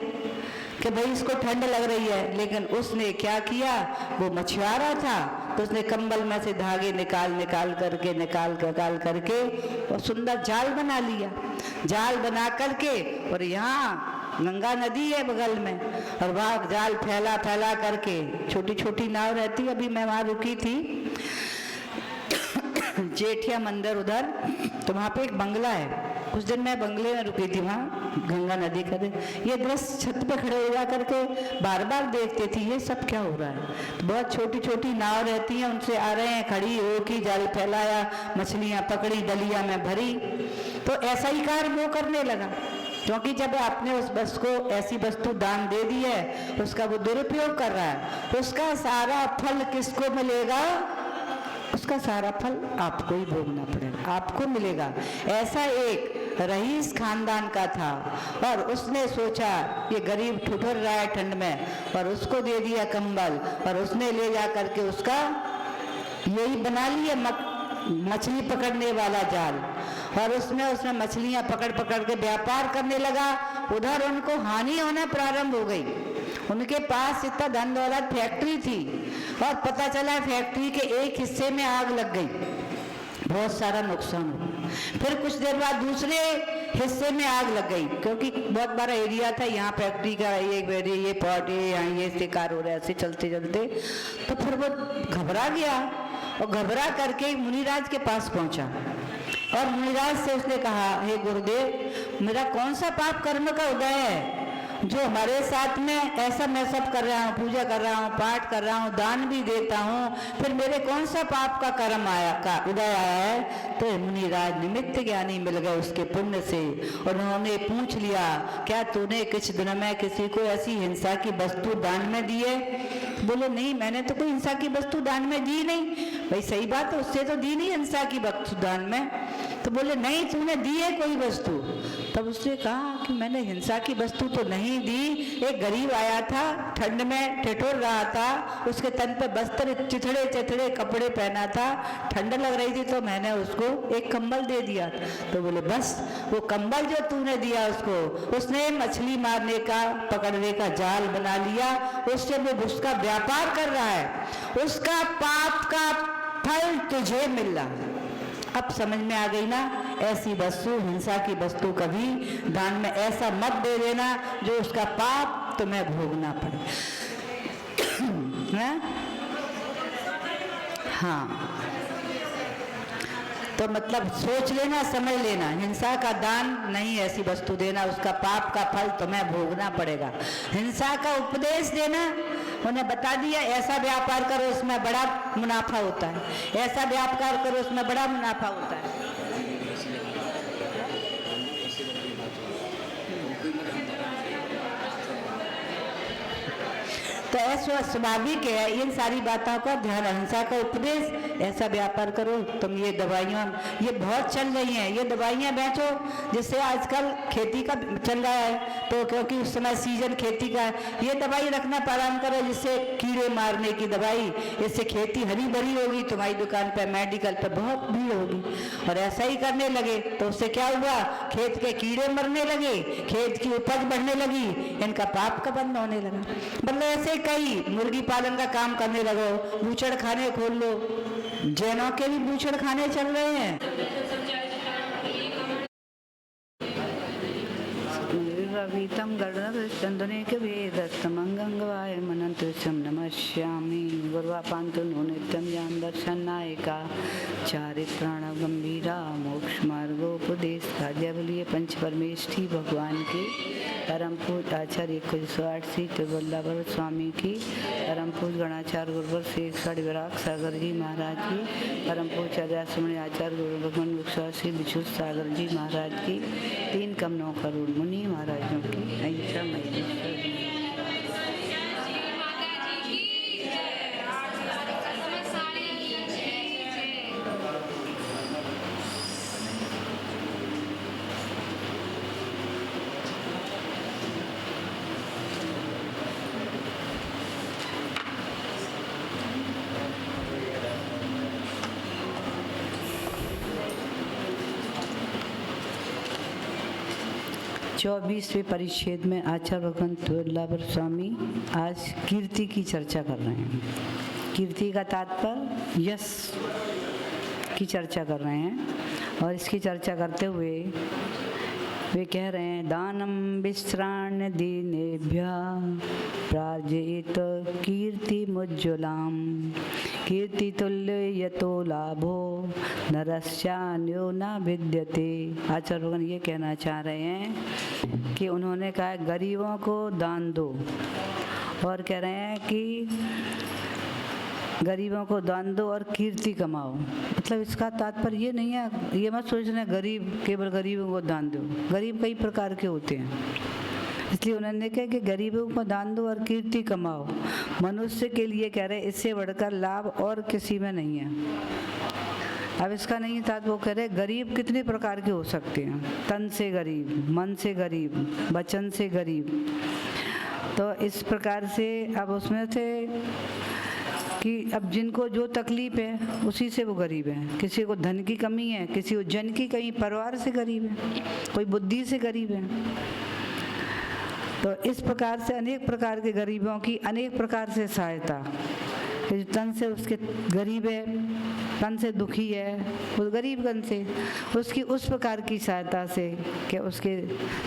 कि भाई इसको ठंड लग रही है। लेकिन उसने क्या किया, वो मछुआरा था, तो उसने कंबल में से धागे निकाल करके और सुंदर जाल बना लिया। जाल बना करके, और यहाँ गंगा नदी है बगल में, और वहाँ जाल फैला करके, छोटी छोटी नाव रहती, अभी मैं वहाँ रुकी थी जेठिया मंदिर उधर, तो वहाँ पे एक बंगला है, उस दिन मैं बंगले में रुकी थी वहाँ गंगा नदी का। ये दृश्य छत पे खड़े हो जा करके बार बार देखते थी, ये सब क्या हो रहा है। तो बहुत छोटी छोटी नाव रहती हैं, उनसे आ रहे हैं, खड़ी हो की जाल फैलाया, मछलियाँ पकड़ी, डलिया में भरी, तो ऐसा ही कार्य वो करने लगा। क्योंकि जब आपने उस वस्तु को, ऐसी वस्तु दान दे दी है, उसका वो दुरुपयोग कर रहा है, उसका सारा फल किसको मिलेगा? उसका सारा फल आपको ही भोगना पड़ेगा, आपको मिलेगा। ऐसा एक रईस खानदान का था, और उसने सोचा ये गरीब ठुठुर रहा है ठंड में, और उसको दे दिया कंबल, और उसने ले जा करके उसका यही बना लिया मछली पकड़ने वाला जाल, और उसमें मछलियां पकड़ के व्यापार करने लगा। उधर उनको हानि होना प्रारंभ हो गई। उनके पास इतना धन दौलत, फैक्ट्री थी, और पता चला फैक्ट्री के एक हिस्से में आग लग गई, बहुत सारा नुकसान हुआ। फिर कुछ देर बाद दूसरे हिस्से में आग लग गई, क्योंकि बहुत बड़ा एरिया था, यहाँ फैक्ट्री का ये पॉट है, यहाँ ये शिकार हो रहा है, ऐसे चलते चलते। तो फिर वो घबरा गया, और घबरा करके मुनिराज के पास पहुंचा, और मुनिराज से उसने कहा, हे गुरुदेव, मेरा कौन सा पाप कर्म का उदय है जो हमारे साथ में ऐसा मैं सब कर रहा हूँ, पूजा कर रहा हूँ, पाठ कर रहा हूँ, दान भी देता हूँ, फिर मेरे कौन सा पाप का कर्म उदय आया है? तो मुनिराज निमित्त ज्ञानी मिल गए उसके पुण्य से, और उन्होंने पूछ लिया, क्या तूने कुछ दिन में किसी को ऐसी हिंसा की वस्तु दान में दी है? बोले नहीं, मैंने तो कोई हिंसा की वस्तु दान में दी नहीं। भाई सही बात है, उससे तो दी नहीं हिंसा की वस्तु दान में। तो बोले नहीं, तूने दी है कोई वस्तु? तब उसने कहा कि मैंने हिंसा की वस्तु तो नहीं दी, एक गरीब आया था, ठंड में ठिठुर रहा था, उसके तन पे बस्तर चिथड़े कपड़े पहना था, ठंड लग रही थी, तो मैंने उसको एक कंबल दे दिया। तो बोले बस, वो कंबल जो तूने दिया उसको, उसने मछली मारने का, पकड़ने का जाल बना लिया, उससे वो उसका व्यापार कर रहा है, उसका पाप का फल तुझे मिल रहा। अब समझ में आ गई ना? ऐसी वस्तु, हिंसा की वस्तु कभी दान में ऐसा मत दे देना जो उसका पाप तुम्हें भोगना पड़े। हाँ, तो मतलब सोच लेना, समझ लेना, हिंसा का दान नहीं ऐसी वस्तु देना, उसका पाप का फल तुम्हें भोगना पड़ेगा। हिंसा का उपदेश देना, उन्हें बता दिया ऐसा व्यापार करो उसमें बड़ा मुनाफा होता है, ऐसा व्यापार करो उसमें बड़ा मुनाफा होता है। तो ऐसा स्वाभाविक है इन सारी बातों का ध्यान, अहिंसा का उपदेश, ऐसा व्यापार करो। तुम ये दवाइयाँ ये बहुत चल रही हैं, ये दवाइयाँ बेचो, जिससे आजकल खेती का चल रहा है, तो क्योंकि उस समय सीजन खेती का है, ये दवाई रखना प्रारंभ करो, जिससे कीड़े मारने की दवाई, इससे खेती हरी भरी होगी, तुम्हारी दुकान पर मेडिकल पर बहुत भीड़ होगी। और ऐसा ही करने लगे तो उससे क्या हुआ, खेत के कीड़े मरने लगे, खेत की उपज बढ़ने लगी, इनका पाप का बंद होने लगा। मतलब ऐसे कई मुर्गी पालन का काम करने लगो, बूचड़ खाने खोल लो, जैनों के भी बूचड़ खाने चल रहे हैं। वीतम गणचंदने के वेदस्तमंगंगवाय मनंत शम नमस्यामि गुरुवापांतु नित्यम ज्ञान दर्शन नायिका चारित्राण गंभीरा मोक्ष मार्गोपदेश जय बोलिए पंच परमेष्ठी भगवान की परम पूज आचार्य 108 सीट वल्लभ स्वामी की, परम पूज गणाचार्य गुरुवर श्री 108 विराग सागर जी महाराज की, परम पूज आचार्य आचार्य गुरु भगवान श्री विशुद्ध सागर जी महाराज की, 3 कमलों करोड़ मुनि महाराजों की अहिंसा मई। 24वें परिच्छेद में आचार्य भगवंत वल्लभ स्वामी आज कीर्ति की चर्चा कर रहे हैं। कीर्ति का तात्पर्य यश की चर्चा कर रहे हैं, और इसकी चर्चा करते हुए वे कह रहे हैं दानम विश्राण्य दीनेभ्यः प्रार्जयित कीर्ति मुज्ज्वलाम कीर्ति तुल्य यतो लाभो नरस्यान्यो न विद्यते। आचार्य भगवान ये कहना चाह रहे हैं कि उन्होंने कहा गरीबों को दान दो, और कह रहे हैं कि गरीबों को दान दो और कीर्ति कमाओ। मतलब इसका तात्पर्य ये नहीं है, ये मत सोचना गरीब केवल गरीबों को दान दो, गरीब कई प्रकार के होते हैं। इसलिए उन्होंने कहा कि गरीबों को दान दो और कीर्ति कमाओ। मनुष्य के लिए कह रहे इससे बढ़कर लाभ और किसी में नहीं है। अब इसका नहीं था तो वो कह रहे गरीब कितने प्रकार के हो सकते हैं, तन से गरीब, मन से गरीब, वचन से गरीब। तो इस प्रकार से अब उसमें थे कि अब जिनको जो तकलीफ है उसी से वो गरीब है। किसी को धन की कमी है, किसी को जन की कहीं परिवार से गरीब है, कोई बुद्धि से गरीब है। तो इस प्रकार से अनेक प्रकार के गरीबों की अनेक प्रकार से सहायता। तन से उसके गरीब है, तन से दुखी है, उस गरीब गन से उसकी उस प्रकार की सहायता से कि उसके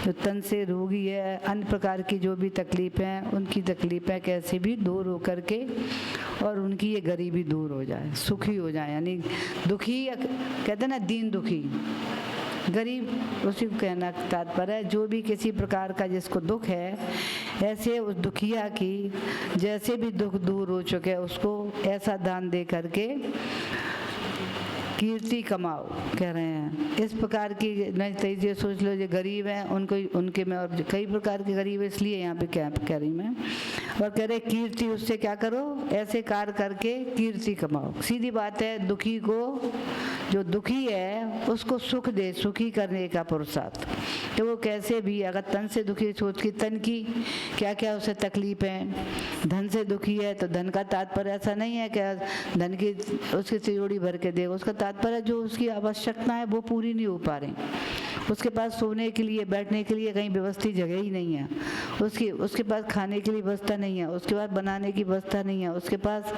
जो तन से रोगी है, अन्य प्रकार की जो भी तकलीफ है उनकी तकलीफें कैसे भी दूर हो करके और उनकी ये गरीबी दूर हो जाए, सुखी हो जाए। यानी दुखी कहते हैं ना, दीन दुखी गरीब, उसी को कहना तात्पर्य है। जो भी किसी प्रकार का जिसको दुख है, ऐसे उस दुखिया की जैसे भी दुख दूर हो चुके उसको ऐसा दान दे करके कीर्ति कमाओ कह रहे हैं। इस प्रकार की नहीं तेजी सोच लो जो गरीब हैं उनको उनके में और कई प्रकार के गरीब है, इसलिए यहाँ पे क्या कह रही मैं। और कह रहे कीर्ति उससे क्या करो, ऐसे कार्य करके कीर्ति कमाओ। सीधी बात है, दुखी को जो दुखी है उसको सुख दे, सुखी करने का पुरुषार्थ। तो वो कैसे भी अगर तन से दुखी सोच की तन की क्या क्या उसे तकलीफ है, धन से दुखी है तो धन का तात्पर्य ऐसा नहीं है कि धन की उसकी तिजोरी भर के दे, उसका तात्पर्य जो उसकी आवश्यकता है वो पूरी नहीं हो पा रही। उसके पास सोने के लिए बैठने के लिए कहीं व्यवस्थित जगह ही नहीं है, उसके पास खाने के लिए व्यवस्था नहीं है, उसके पास बनाने की व्यवस्था नहीं है, उसके पास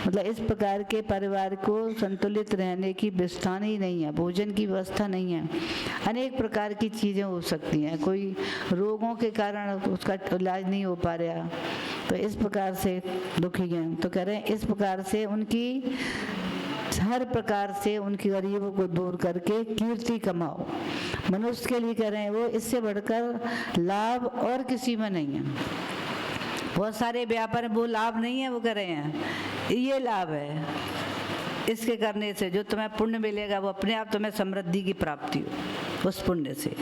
मतलब इस प्रकार के परिवार को संतुलित रहने की व्यवस्था ही नहीं है, भोजन की व्यवस्था नहीं है। अनेक प्रकार की चीज़ें हो सकती हैं, कोई रोगों के कारण उसका इलाज नहीं हो पा रहा, तो इस प्रकार से दुखी हैं। तो कह रहे हैं इस प्रकार से उनकी हर प्रकार से उनकी गरीबों को दूर करके कीर्ति कमाओ। मनुष्य के लिए कह रहे हैं वो इससे बढ़कर लाभ और किसी में नहीं है। बहुत सारे व्यापार वो लाभ नहीं है, वो कह रहे हैं ये लाभ है, इसके करने से जो तुम्हें पुण्य मिलेगा वो अपने आप तुम्हें समृद्धि की प्राप्ति हो उस पुण्य से।